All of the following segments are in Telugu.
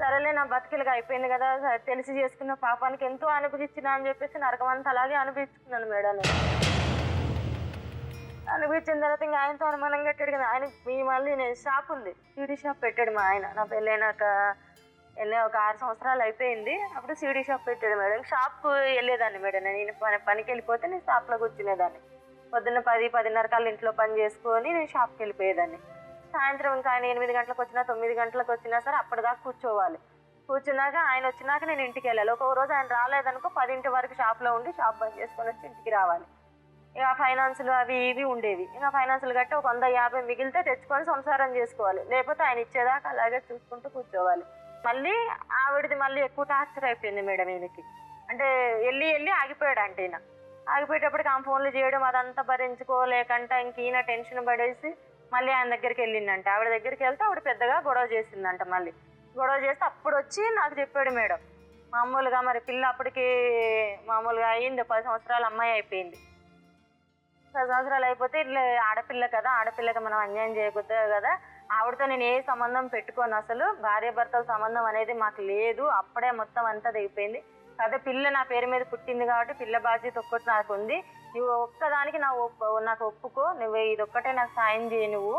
సరేలే నా బతికిలుగా అయిపోయింది కదా, తెలిసి చేసుకున్న పాపానికి ఎంతో అనుభవించినా అని చెప్పేసి నరకమంతా అలాగే అనుభవించుకున్నాను మేడం నేను. అనిపించిన తర్వాత ఇంకా ఆయనతో అనుమానం కట్టాడు కదా ఆయన. మళ్ళీ నేను షాప్ ఉంది, సీడీ షాప్ పెట్టాడు మా ఆయన. నా పెళ్ళైనాక ఒక 6 సంవత్సరాలు అయిపోయింది. అప్పుడు సీడీ షాప్ పెట్టాడు మేడం. షాప్కు వెళ్ళేదాన్ని మేడం, నేను పనికి వెళ్ళిపోతే నేను షాప్లో కూర్చునేదాన్ని. పొద్దున్న 10-10:30 కల్లా ఇంట్లో పని చేసుకొని నేను షాప్కి వెళ్ళిపోయేదాన్ని. సాయంత్రం ఇంకా ఆయన 8 గంటలకు వచ్చినా 9 గంటలకు వచ్చినా సరే అప్పటిదాకా కూర్చోవాలి. కూర్చున్నాక ఆయన వచ్చినాక నేను ఇంటికి వెళ్ళాలి. ఒక రోజు ఆయన రాలేదనుకో 10 వరకు షాప్లో ఉండి షాప్ బంద్ చేసుకొని వచ్చి ఇంటికి రావాలి. ఇక ఫైనాన్సులు అవి ఇవి ఉండేవి. ఇక ఫైనాన్సులు గట్టి ఒక 150 మిగిలితే తెచ్చుకొని సంసారం చేసుకోవాలి, లేకపోతే ఆయన ఇచ్చేదాకా అలాగే చూసుకుంటూ కూర్చోవాలి. మళ్ళీ ఆవిడది మళ్ళీ ఎక్కువ టార్చర్ అయిపోయింది మేడం ఈయనకి. అంటే వెళ్ళి ఆగిపోయాడు అంటే ఈయన. ఆగిపోయేటప్పటికి ఆమె ఫోన్లు చేయడం అదంతా భరించుకోలేకంట ఇంక ఈయన టెన్షన్ పడేసి మళ్ళీ ఆయన దగ్గరికి వెళ్ళిందంట. ఆవిడ దగ్గరికి వెళ్తే ఆవిడ పెద్దగా గొడవ చేసిందంట. మళ్ళీ గొడవ చేస్తే అప్పుడు వచ్చి నాకు చెప్పాడు మేడం. మామూలుగా మరి పిల్ల అప్పటికి మామూలుగా అయ్యింది, 10 సంవత్సరాల అమ్మాయి అయిపోయింది. 10 సంవత్సరాలు అయిపోతే ఇట్లా ఆడపిల్ల కదా, ఆడపిల్లకి మనం అన్యాయం చేయకూడదు కదా, ఆవిడతో నేను ఏ సంబంధం పెట్టుకోను, అసలు భార్యాభర్తల సంబంధం అనేది మాకు లేదు, అప్పుడే మొత్తం అంతా అయిపోయింది. అదే పిల్ల నా పేరు మీద పుట్టింది కాబట్టి పిల్ల బాధ్యత ఒక్కటి నాకు ఉంది, నువ్వు ఒక్కదానికి నాకు ఒప్పుకో, నువ్వు ఇదొక్కటే నాకు సాయం చేయి, నువ్వు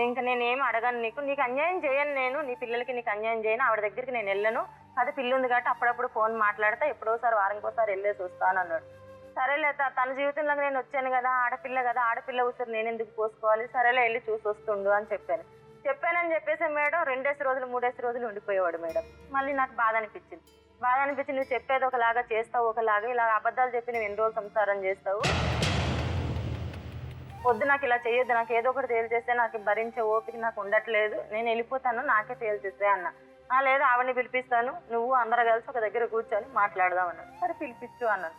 ఇంకా నేనేం అడగను, నీకు అన్యాయం చేయను, నేను నీ పిల్లలకి నీకు అన్యాయం చేయను, ఆవిడ దగ్గరికి నేను వెళ్ళను, అదే పిల్ల ఉంది కాబట్టి అప్పుడప్పుడు ఫోన్ మాట్లాడతా, ఎప్పుడోసారి వారంకోసారి వెళ్ళేసి వస్తాను అన్నాడు. సరేలే తన జీవితంలోకి నేను వచ్చాను కదా, ఆడపిల్ల కదా, ఆడపిల్ల ఉసిరి నేను ఎందుకు పోసుకోవాలి, సరేలే వెళ్ళి చూసి వస్తుండు అని చెప్పానని చెప్పేసి మేడం 2 రోజులు 3 రోజులు ఉండిపోయేవాడు మేడం. మళ్ళీ నాకు బాధ అనిపించింది. నువ్వు చెప్పేది ఒకలాగా చేస్తావు ఒకలాగా, ఇలా అబద్ధాలు చెప్పి నువ్వు ఎన్ని రోజులు సంసారం చేస్తావు, వద్దు నాకు ఇలా చేయొద్దు, నాకు ఏదో ఒకటి తేల్చేస్తే నాకు భరించే ఓపిక నాకు ఉండట్లేదు, నేను వెళ్ళిపోతాను, నాకే తేల్చేస్తే అన్న. లేదు ఆవిడని పిలిపిస్తాను, నువ్వు అందరూ కలిసి ఒక దగ్గర కూర్చొని మాట్లాడదాం అన్నాడు. సరే పిలిపించు అన్నాను.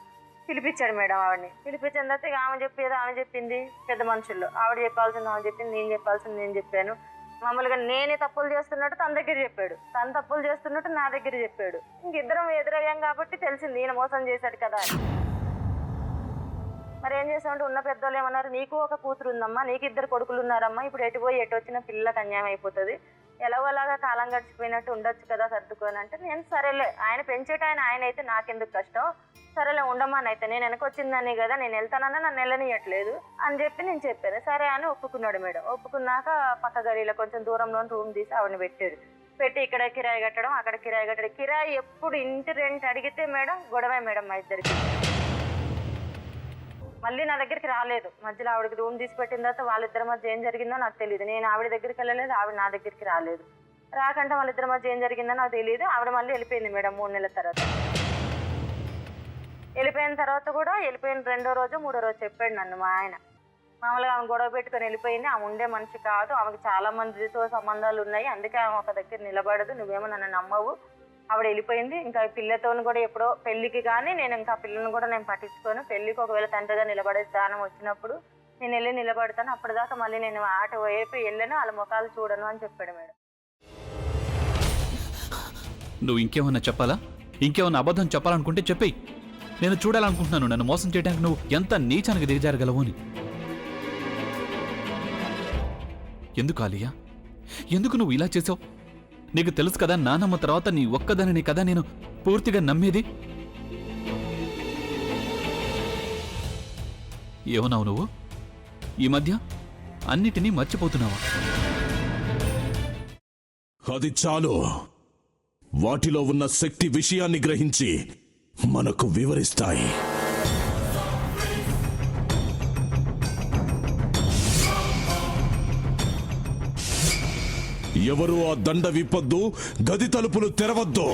పిలిపించాడు మేడం. ఆవిడని పిలిపించిన తర్వాత ఇక ఆమె చెప్పేది ఆమె చెప్పింది, పెద్ద మనుషుల్లో ఆవిడ చెప్పాల్సింది ఆమె చెప్పింది, నేను చెప్పాల్సింది నేను చెప్పాను. మామూలుగా నేనే తప్పులు చేస్తున్నట్టు తన దగ్గర చెప్పాడు, తను తప్పులు చేస్తున్నట్టు నా దగ్గర చెప్పాడు. ఇంకిద్దరం ఎదురయ్యాం కాబట్టి తెలిసింది ఈయన మోసం చేశాడు కదా. మరి ఏం చేసామంటే ఉన్న పెద్దోళ్ళు ఏమన్నారు, నీకు ఒక కూతురు ఉందమ్మా, నీకు 2 కొడుకులు ఉన్నారమ్మా, ఇప్పుడు ఎటు పోయి ఎటు వచ్చిన పిల్లలకు అన్యాయం అయిపోతుంది, ఎలాగోలాగా కాలం గడిచిపోయినట్టు ఉండొచ్చు కదా సర్దుకొని అంటే, నేను సరేలే ఆయన పెంచేటాయన ఆయన అయితే నాకెందుకు కష్టం, సరేలే ఉండమని అయితే నేను వెనకొచ్చిందని కదా, నేను వెళ్తానన్నా నన్ను వెళ్ళనియట్లేదు అని చెప్పి నేను చెప్పాను. సరే అని ఒప్పుకున్నాడు మేడం. ఒప్పుకున్నాక పక్క గడిలో కొంచెం దూరంలో రూమ్ తీసి ఆవిడని పెట్టి ఇక్కడ కిరాయి కట్టడం అక్కడ కిరాయి కట్టడం. కిరాయి ఎప్పుడు ఇంటి రెంట్ అడిగితే మేడం గొడవే మేడం మా ఇద్దరికి. మళ్ళీ నా దగ్గరికి రాలేదు. మధ్యలో ఆవిడకి రూమ్ తీసి పెట్టిన తర్వాత వాళ్ళిద్దరి మధ్య ఏం జరిగిందో నాకు తెలియదు. నేను ఆవిడ దగ్గరికి వెళ్ళలేదు, ఆవిడ నా దగ్గరికి రాలేదు. రాకంటే వాళ్ళిద్దరి మధ్య ఏం జరిగిందో నాకు తెలియదు. ఆవిడ మళ్ళీ వెళ్ళిపోయింది మేడం 3 నెలల తర్వాత. వెళ్ళిపోయిన తర్వాత కూడా వెళ్ళిపోయిన 2వ రోజు 3వ రోజు చెప్పాడు నన్ను మా ఆయన. మామూలుగా ఆమె గొడవ పెట్టుకొని వెళ్ళిపోయింది, ఆమె ఉండే మనిషి కాదు, ఆమెకు చాలా మందితో సంబంధాలు ఉన్నాయి, అందుకే ఆమె ఒక దగ్గర నిలబడదు, నువ్వేమో నన్ను నమ్మవు, ఆవిడ వెళ్ళిపోయింది. ఇంకా పిల్లతో కూడా ఎప్పుడో పెళ్ళికి కానీ నేను ఇంకా పిల్లని కూడా నేను పట్టించుకోను, పెళ్ళికి ఒకవేళ తండ్రిగా నిలబడే స్థానం వచ్చినప్పుడు నేను వెళ్ళి నిలబడతాను, అప్పటిదాకా మళ్ళీ నేను ఆట వైపు వెళ్ళను, వాళ్ళ ముఖాలు చూడను అని చెప్పాడు మేడం. నువ్వు ఇంకేమన్నా చెప్పాలా? ఇంకేమన్నా అబద్ధం చెప్పాలనుకుంటే చెప్పేయి, నేను చూడాలనుకుంటున్నాను నన్ను మోసం చేయడానికి నువ్వు ఎంత నీచానికి దిగజారగలవు అని. ఎందుకు ఆలియా, ఎందుకు నువ్వు ఇలా చేసావు? నీకు తెలుసు కదా నానమ్మ తర్వాత నీ ఒక్కదానిని కదా నేను పూర్తిగా నమ్మేది. ఏమన్నావు నువ్వు? ఈ మధ్య అన్నిటినీ మర్చిపోతున్నావా? అది చాలు. వాటిలో ఉన్న శక్తి విషయాన్ని గ్రహించి మనకు వివరిస్తాయి. ఎవరు ఆ దండ విప్పొద్దు, గది తలుపులు తెరవద్దు.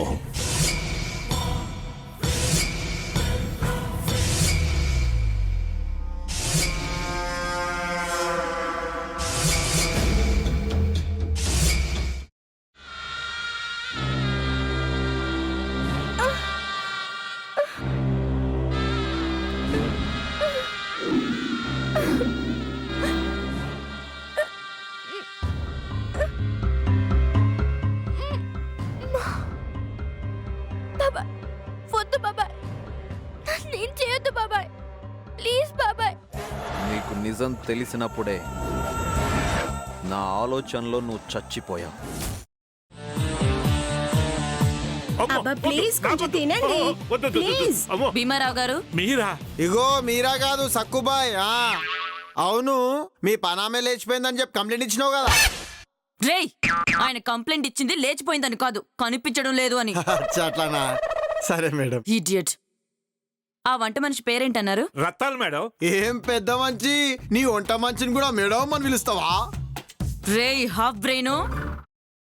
నీకు నిజం తెలిసినప్పుడే నా ఆలోచనలో నువ్వు చచ్చిపోయావు. అబ్బా ప్లీజ్ కొంచెం తినండి ప్లీజ్. భీమారావు గారు మీరా? ఇగో మీరా కాదు సక్కుబాయ్. అవును, మీ పనామే లేచిపోయిందని చెప్పి కంప్లైంట్ ఇచ్చినావు కదా. రేయ్, ఆయన కంప్లైంట్ ఇచ్చింది లేచిపోయిందని కాదు, కనిపించడం లేదు అని. అచ్చా, అట్లానా? సరే మేడం. ఇడియట్. ఆ వంట మనిషి పేరేంటన్నారు? రత్తాలు మేడం. ఏం పెద్ద మంచి, నీ వంట మంచిని కూడా మేడం అని పిలుస్తావా? రేయ్ హాఫ్ బ్రెయిన్,